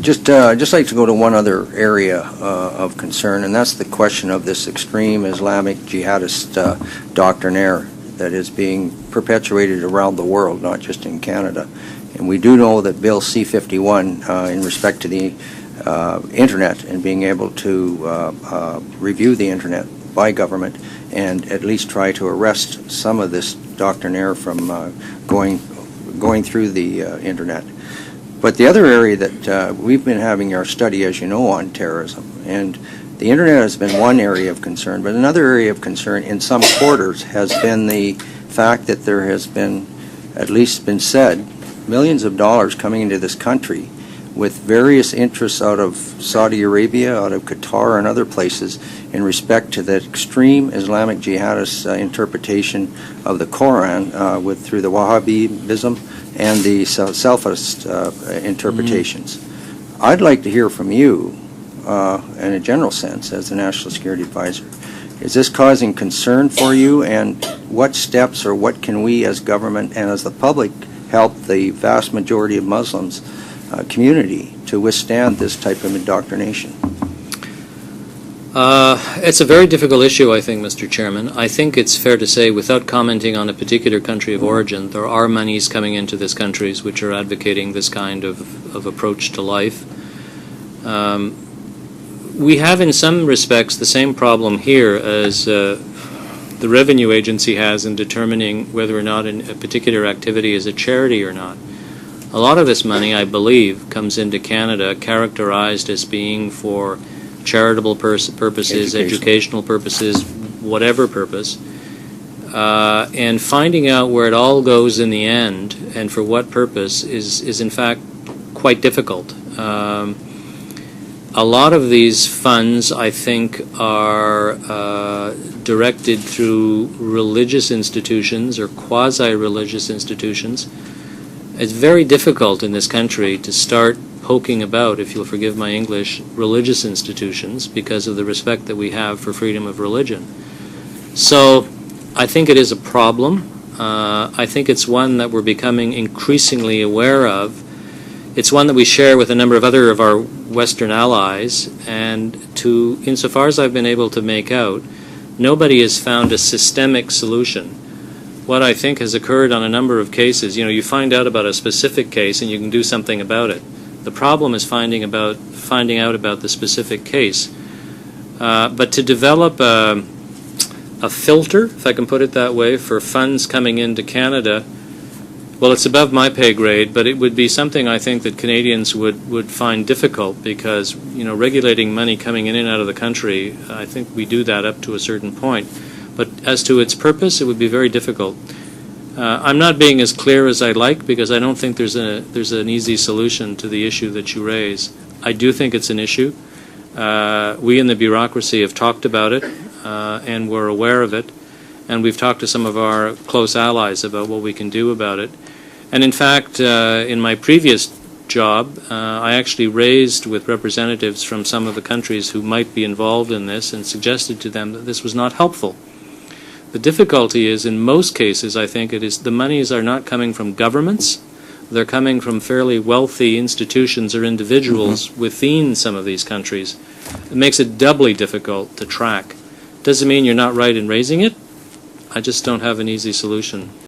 Just like to go to one other area of concern, and that's the question of this extreme Islamic jihadist doctrinaire that is being perpetuated around the world, not just in Canada. And we do know that Bill C-51, in respect to the Internet and being able to review the Internet by government and at least try to arrest some of this doctrinaire from going through the Internet. But the other area that we've been having our study, as you know, on terrorism, and the Internet has been one area of concern, but another area of concern in some quarters has been the fact that there has been, at least been said, millions of dollars coming into this country with various interests out of Saudi Arabia, out of Qatar and other places in respect to the extreme Islamic jihadist interpretation of the Quran through the Wahhabism and the Salafist interpretations. I'd like to hear from you, in a general sense, as the National Security Advisor. Is this causing concern for you, and what steps or what can we as government and as the public help the vast majority of Muslims community to withstand this type of indoctrination? It's a very difficult issue, I think, Mr. Chairman. I think it's fair to say, without commenting on a particular country of origin, there are monies coming into these countries which are advocating this kind of approach to life. We have, in some respects, the same problem here as the revenue agency has in determining whether or not a particular activity is a charity or not. A lot of this money, I believe, comes into Canada characterized as being for charitable purposes, educational purposes, whatever purpose, and finding out where it all goes in the end and for what purpose is in fact quite difficult. A lot of these funds, I think, are directed through religious institutions or quasi-religious institutions. It's very difficult in this country to start poking about, if you'll forgive my English, religious institutions because of the respect that we have for freedom of religion. So I think it is a problem. I think it's one that we're becoming increasingly aware of. It's one that we share with a number of other of our Western allies, and insofar as I've been able to make out, nobody has found a systemic solution. What I think has occurred on a number of cases, you find out about a specific case and you can do something about it. The problem is finding out about the specific case. But to develop a filter, if I can put it that way, for funds coming into Canada, well, it's above my pay grade, but it would be something I think that Canadians would find difficult because, regulating money coming in and out of the country, I think we do that up to a certain point. But as to its purpose, it would be very difficult. I'm not being as clear as I'd like because I don't think there's an easy solution to the issue that you raise. I do think it's an issue. We in the bureaucracy have talked about it and we're aware of it. And we've talked to some of our close allies about what we can do about it. And in fact, in my previous job, I actually raised with representatives from some of the countries who might be involved in this and suggested to them that this was not helpful. The difficulty is, in most cases, I think the monies are not coming from governments. They're coming from fairly wealthy institutions or individuals within some of these countries. It makes it doubly difficult to track. Doesn't mean you're not right in raising it. I just don't have an easy solution.